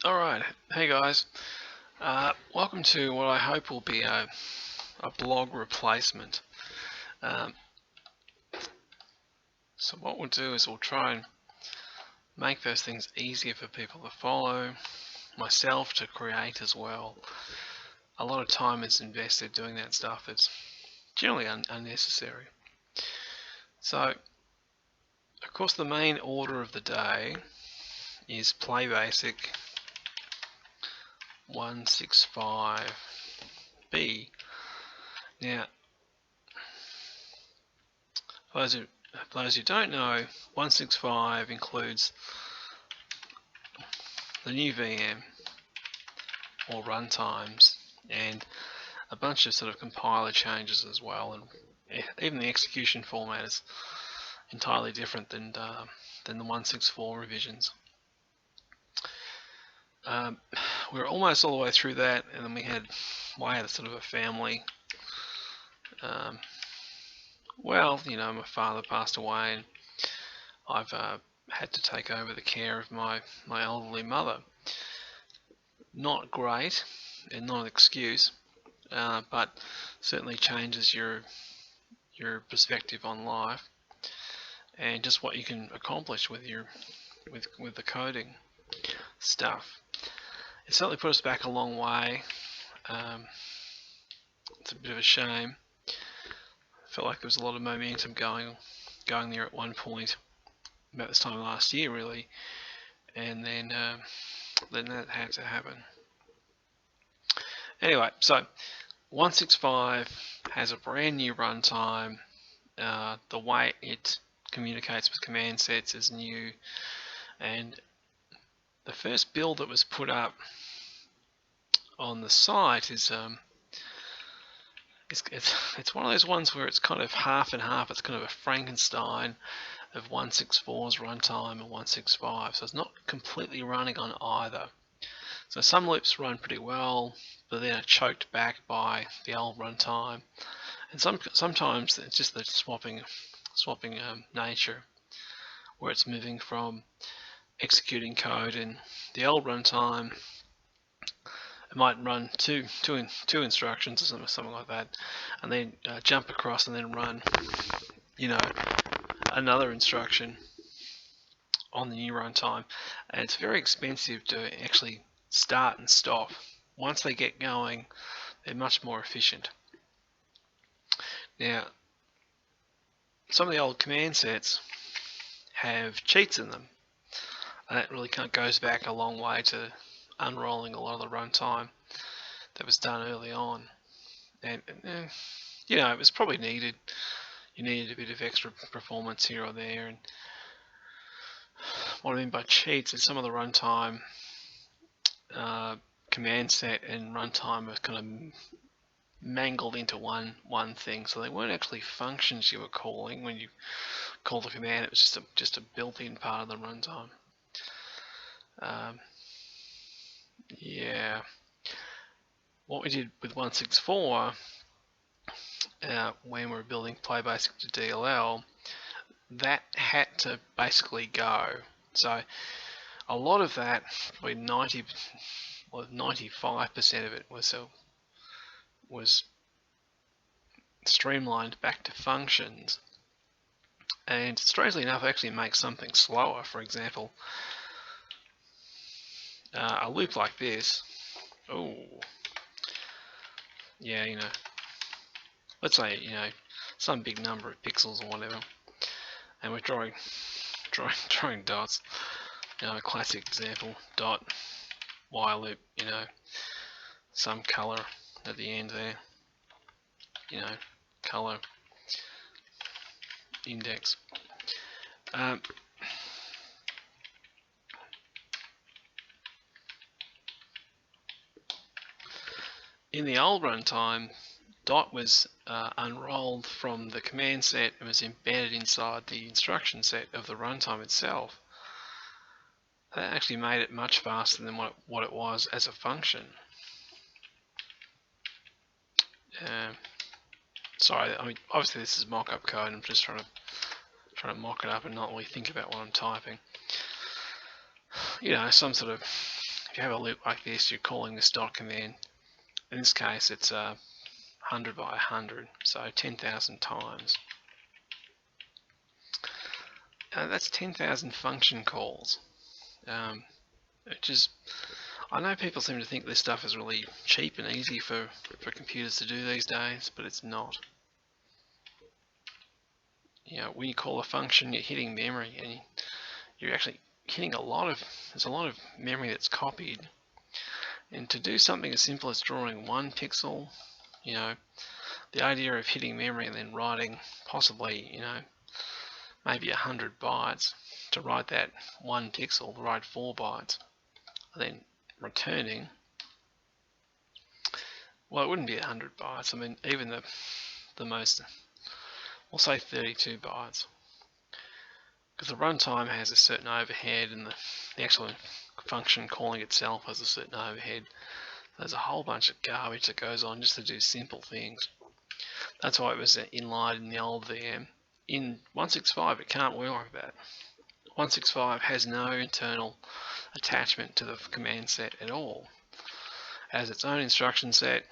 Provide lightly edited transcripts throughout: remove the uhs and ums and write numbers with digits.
Alright, hey guys, welcome to what I hope will be a blog replacement. So what we'll do is we'll try and make those things easier for people to follow, myself to create as well. A lot of time is invested doing that stuff that's generally unnecessary. So, of course, the main order of the day is PlayBASIC V1.65B. Now, for those who don't know, 165 includes the new VM or runtimes and a bunch of sort of compiler changes as well, and even the execution format is entirely different than the 164 revisions. We're almost all the way through that, and then we had a sort of a family. Well, you know, my father passed away, and I've had to take over the care of my elderly mother. Not great, and not an excuse, but certainly changes your perspective on life and just what you can accomplish with the coding stuff. It certainly put us back a long way. It's a bit of a shame. Felt like there was a lot of momentum going there at one point, about this time last year really, and then that had to happen. Anyway, so 165 has a brand new runtime. The way it communicates with command sets is new, and the first build that was put up on the site is it's one of those ones where it's kind of half and half. It's kind of a Frankenstein of 164's runtime and 165, so it's not completely running on either. So some loops run pretty well, but then are choked back by the old runtime, and sometimes it's just the swapping nature, where it's moving from executing code in the old runtime. It might run two instructions or something like that, and then jump across and then run, you know, another instruction on the new runtime. And it's very expensive to actually start and stop. Once they get going, they're much more efficient. Now, some of the old command sets have cheats in them, and that really kind of goes back a long way to unrolling a lot of the runtime that was done early on, and you know, it was probably needed. You needed a bit of extra performance here or there, and what I mean by cheats is some of the runtime command set and runtime are kind of mangled into one thing, so they weren't actually functions you were calling when you call the command. It was just a built-in part of the runtime. Yeah, what we did with 164 when we were building PlayBASIC to DLL, that had to basically go. So a lot of that, probably 95% of it was streamlined back to functions, and strangely enough, actually makes something slower. For example, a loop like this. Oh, yeah, you know, let's say, you know, some big number of pixels or whatever, and we're drawing dots. You know, a classic example, dot, while loop, you know, some color at the end there, you know, color, index. In the old runtime, dot was unrolled from the command set and was embedded inside the instruction set of the runtime itself. That actually made it much faster than what it was as a function. Sorry, I mean, obviously this is mock-up code. I'm just trying to mock it up and not really think about what I'm typing. You know, some sort of if you have a loop like this, you're calling this dot command. In this case, it's 100 by 100, so 10,000 times. That's 10,000 function calls, which is, I know people seem to think this stuff is really cheap and easy for computers to do these days, but it's not. You know, when you call a function, you're hitting memory, and you're actually hitting there's a lot of memory that's copied. And to do something as simple as drawing one pixel, you know, the idea of hitting memory and then writing possibly, you know, maybe 100 bytes to write that one pixel, to write 4 bytes, and then returning, well, it wouldn't be 100 bytes. I mean, even the most, we'll say 32 bytes, because the runtime has a certain overhead, and the actual function calling itself has a certain overhead. There's a whole bunch of garbage that goes on just to do simple things. That's why it was inlined in the old VM. In 1.65 it can't work like that. 1.65 has no internal attachment to the command set at all. It has its own instruction set.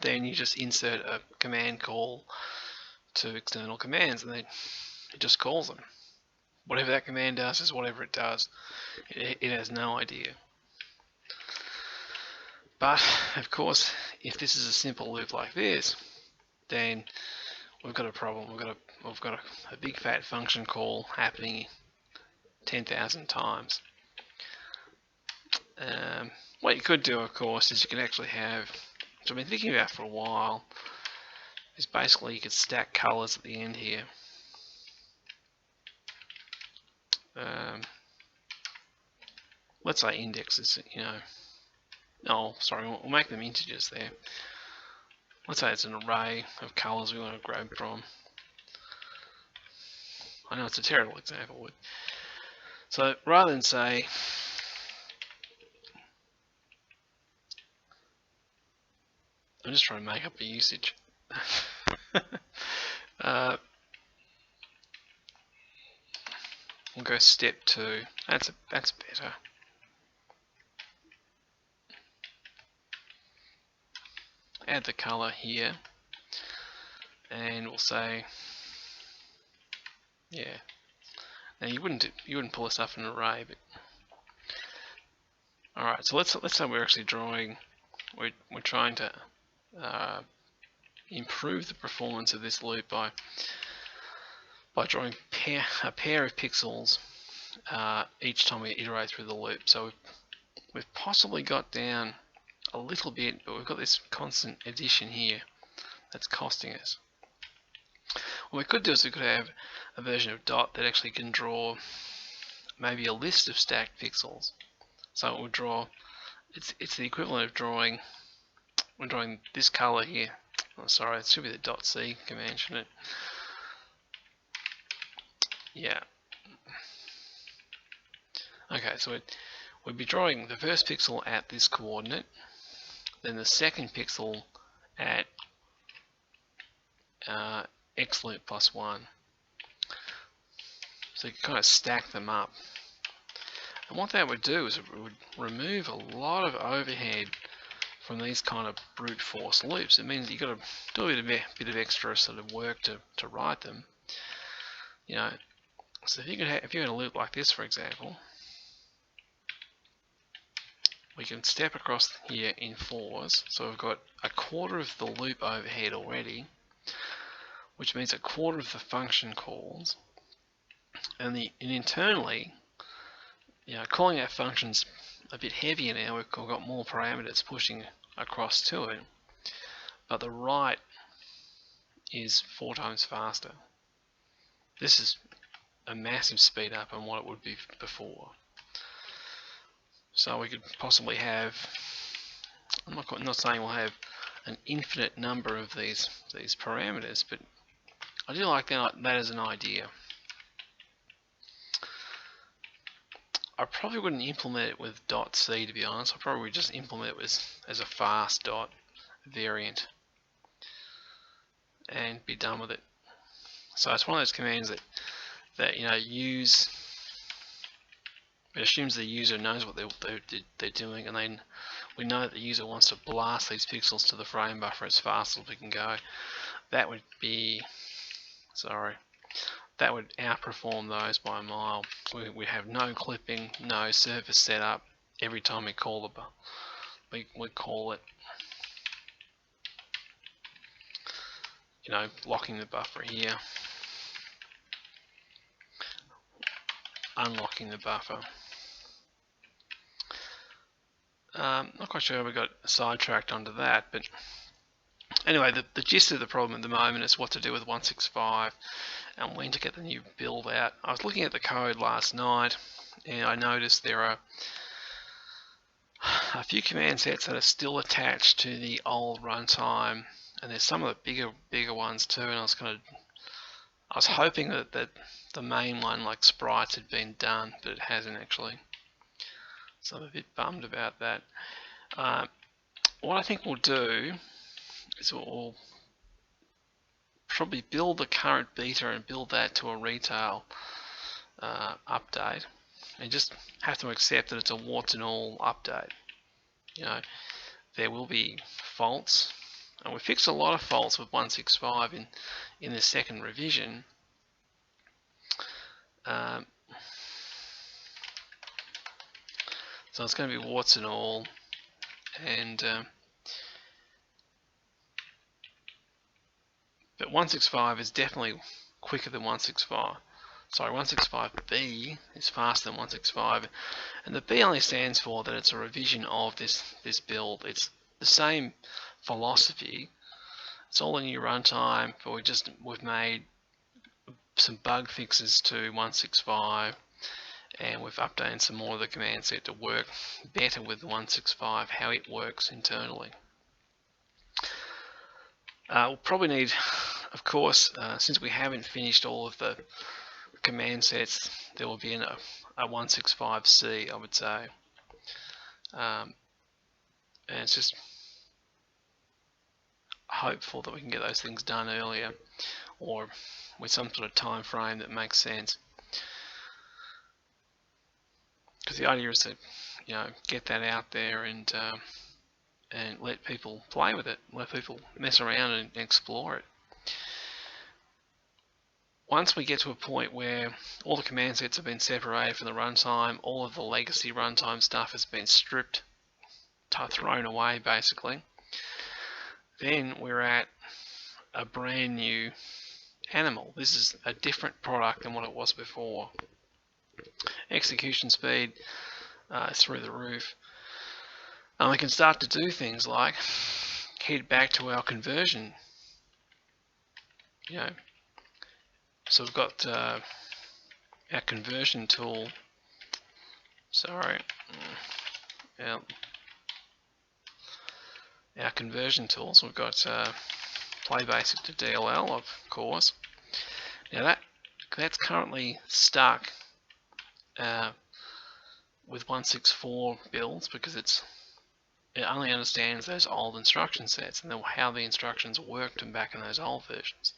Then you just insert a command call to external commands, and then it just calls them. Whatever that command does is whatever it does. It has no idea. But of course, if this is a simple loop like this, then we've got a problem. We've got a big fat function call happening 10,000 times. What you could do, of course, is you could actually have, which I've been thinking about for a while, is basically you could stack colors at the end here. Let's say indexes, you know. Oh, sorry, we'll make them integers there. Let's say it's an array of colors we want to grab from. I know it's a terrible example. So rather than say, I'm just trying to make up a usage. We'll go step 2. That's better. Add the color here, and we'll say, yeah. Now you wouldn't pull this up in an array, but all right. So let's say we're actually drawing. We're trying to improve the performance of this loop by drawing a pair of pixels each time we iterate through the loop. So we've possibly got down a little bit, but we've got this constant addition here that's costing us. What we could do is we could have a version of dot that actually can draw maybe a list of stacked pixels. So it would draw, it's the equivalent of drawing, we're drawing this color here. Oh, sorry, it should be the .c command, shouldn't it? Yeah. Okay, so we'd be drawing the first pixel at this coordinate, then the second pixel at x loop plus 1. So you can kind of stack them up. And what that would do is it would remove a lot of overhead from these kind of brute force loops. It means that you've got to do a bit of extra sort of work to write them. You know, so if you had a loop like this, for example, we can step across here in 4s. So we've got a quarter of the loop overhead already, which means a quarter of the function calls. And internally, you know, calling our functions a bit heavier now. We've got more parameters pushing across to it, but the write is 4 times faster. This is a massive speed up on what it would be before. So we could possibly have, I'm not saying we'll have an infinite number of these parameters, but I do like that as an idea. I probably wouldn't implement it with .c, to be honest. I probably would just implement it as a fast dot variant and be done with it. So it's one of those commands that you know, use It assumes the user knows what they're doing, and then we know that the user wants to blast these pixels to the frame buffer as fast as we can go. That would be, that would outperform those by a mile. We have no clipping, no service setup. Every time we call we call it, locking the buffer here, unlocking the buffer. Not quite sure how we got sidetracked onto that, but anyway, the gist of the problem at the moment is what to do with 165 and when to get the new build out. I was looking at the code last night, and I noticed there are a few command sets that are still attached to the old runtime, and there's some of the bigger ones too. And I was hoping that the main one, like sprites, had been done, but it hasn't actually. So I'm a bit bummed about that. What I think we'll do is we'll probably build the current beta and build that to a retail update, and just have to accept that it's a warts and all update. There will be faults, and we fixed a lot of faults with 165 in the second revision. So it's going to be warts and all, and but 165 is definitely quicker than 165. Sorry, 165B is faster than 165, and the B only stands for that it's a revision of this build. It's the same philosophy. It's all a new runtime, but we've made some bug fixes to 165. And we've updated some more of the command set to work better with 165, how it works internally. We'll probably need, of course, since we haven't finished all of the command sets, there will be a 165C, I would say. And it's just hopeful that we can get those things done earlier, or with some sort of time frame that makes sense. Because the idea is to, get that out there and let people play with it, let people mess around and explore it. Once we get to a point where all the command sets have been separated from the runtime, all of the legacy runtime stuff has been stripped, thrown away basically, then we're at a brand new animal. This is a different product than what it was before. Execution speed through the roof. And we can start to do things like head back to our conversion. So we've got our conversion tool. Our conversion tools. We've got PlayBASIC to DLL, of course. Now that's currently stuck with 164 builds because it only understands those old instruction sets and how the instructions worked back in those old versions.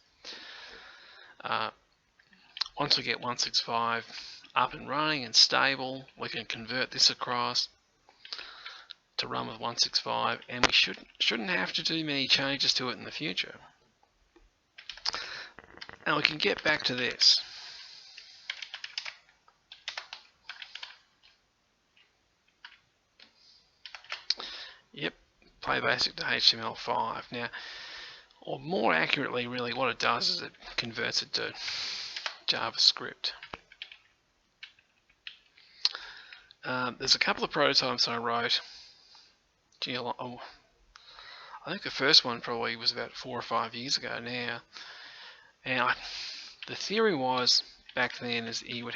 Once we get 165 up and running and stable, we can convert this across to run with 165, and we shouldn't have to do many changes to it in the future. Now we can get back to this. Yep, PlayBASIC to HTML5. Now, or more accurately, really, what it does is it converts it to JavaScript. There's a couple of prototypes I wrote. I think the first one probably was about 4 or 5 years ago now. And the theory was back then is you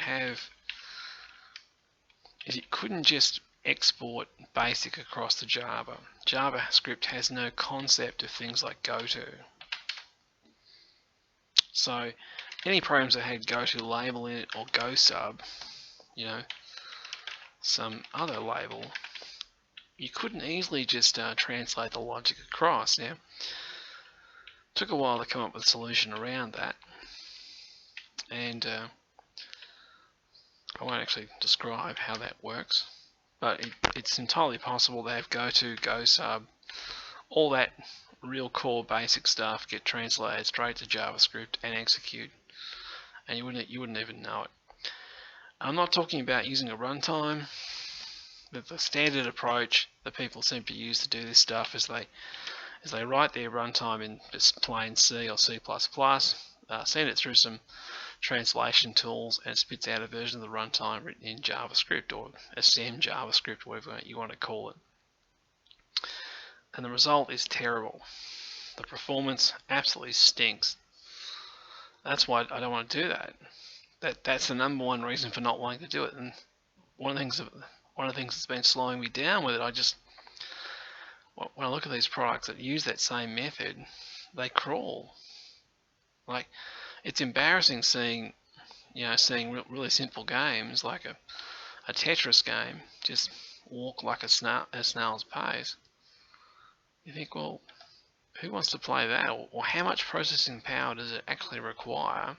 couldn't just export BASIC across to Java. JavaScript has no concept of things like goto. So any programs that had goto label in it or go sub, some other label, you couldn't easily just translate the logic across. Now, it took a while to come up with a solution around that, and I won't actually describe how that works, but it's entirely possible to have goto, go-sub, all that real core basic stuff get translated straight to JavaScript and execute, and you wouldn't even know it. I'm not talking about using a runtime. The standard approach that people seem to use to do this stuff is they write their runtime in just plain C or C++, send it through some translation tools, and it spits out a version of the runtime written in JavaScript or SM JavaScript, whatever you want to call it. And the result is terrible. The performance absolutely stinks. That's why I don't want to do that. That's the number one reason for not wanting to do it. And one of the things that's been slowing me down with it, when I look at these products that use that same method, they crawl. Like, it's embarrassing seeing really simple games like a Tetris game just walk like a snail's pace. You think, well, who wants to play that? Or how much processing power does it actually require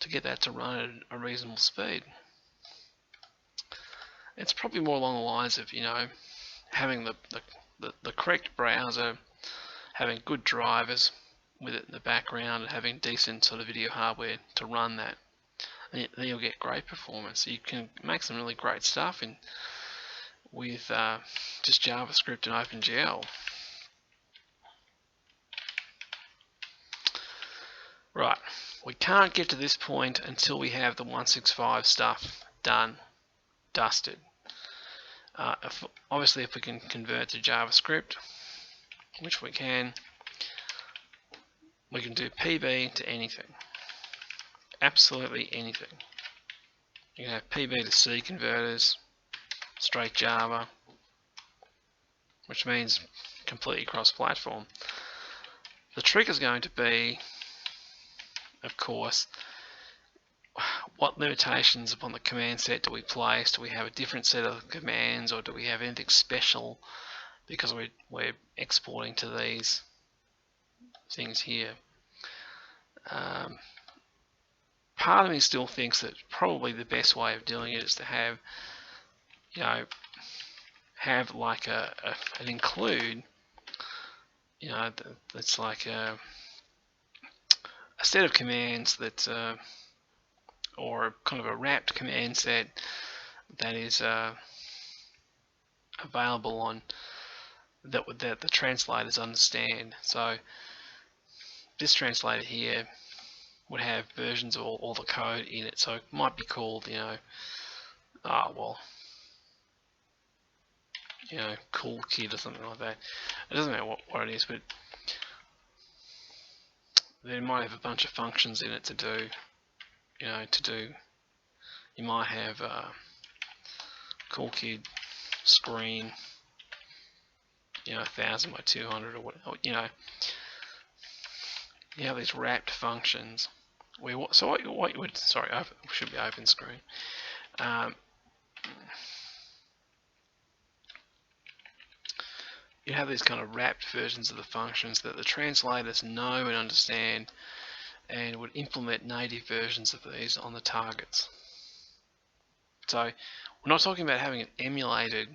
to get that to run at a reasonable speed? It's probably more along the lines of, having the correct browser, having good drivers with it in the background, and having decent sort of video hardware to run that. And then you'll get great performance. You can make some really great stuff with just JavaScript and OpenGL. Right, we can't get to this point until we have the 165 stuff dusted. Obviously, if we can convert to JavaScript, which we can do PB to anything. Absolutely anything. You can have PB to C converters, straight Java, which means completely cross-platform. The trick is going to be, of course, what limitations upon the command set do we place? Do we have a different set of commands, or do we have anything special because we're exporting to these things here? Part of me still thinks that probably the best way of doing it is to have like an include, that's like a set of commands that or kind of a wrapped command set that is available on that the translators understand. So this translator here would have versions of all the code in it, so it might be called cool kid or something like that. It doesn't matter what it is, but they might have a bunch of functions in it to do. You might have cool kid screen, 1000 by 200 or what, you have these wrapped functions. Should be open screen. You have these kind of wrapped versions of the functions that the translators know and understand, and would implement native versions of these on the targets. So we're not talking about having an emulated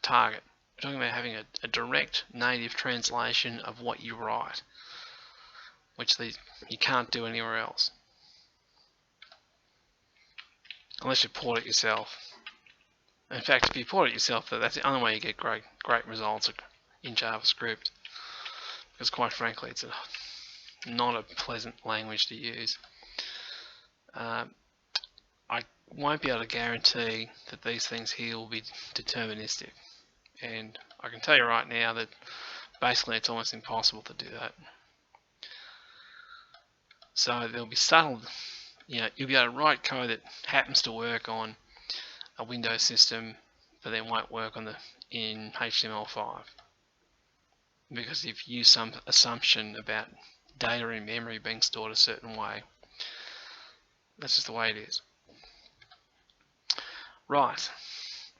target. We're talking about having a direct native translation of what you write, which you can't do anywhere else, unless you port it yourself. In fact, if you port it yourself, that's the only way you get great results in JavaScript, because quite frankly, it's not a pleasant language to use. I won't be able to guarantee that these things here will be deterministic, and I can tell you right now that basically it's almost impossible to do that. So there'll be subtle, you'll be able to write code that happens to work on a Windows system, but then won't work in HTML5, because you've used some assumption about data in memory being stored a certain way. That's just the way it is. Right,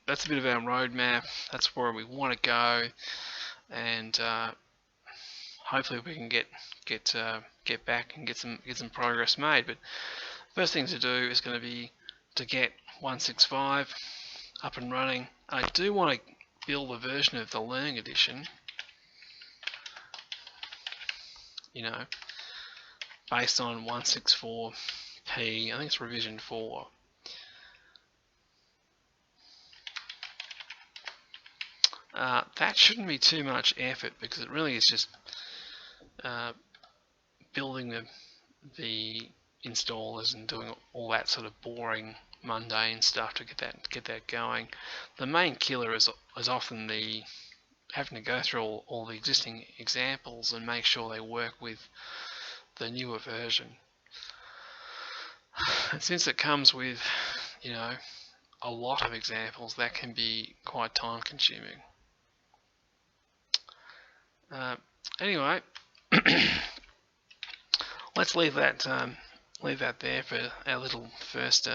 that's a bit of our roadmap. That's where we want to go, and hopefully we can get back and get some progress made. But first thing to do is going to be to get 165 up and running. I do want to build a version of the Learning Edition, you know, based on 164P. I think it's revision 4. That shouldn't be too much effort because it really is just building the installers and doing all that sort of boring, mundane stuff to get that going. The main killer is often the having to go through all the existing examples and make sure they work with the newer version. And since it comes with, you know, a lot of examples, that can be quite time consuming. Anyway, let's leave that there for our little first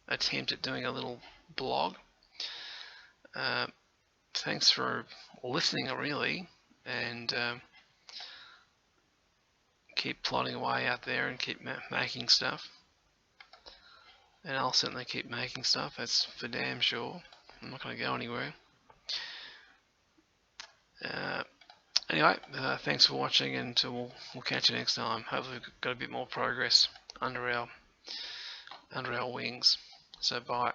attempt at doing a little blog. Thanks for listening, really, and keep plodding away out there and keep making stuff. And I'll certainly keep making stuff, that's for damn sure. I'm not going to go anywhere. Anyway, thanks for watching, and we'll catch you next time. Hopefully we've got a bit more progress under our wings. So bye.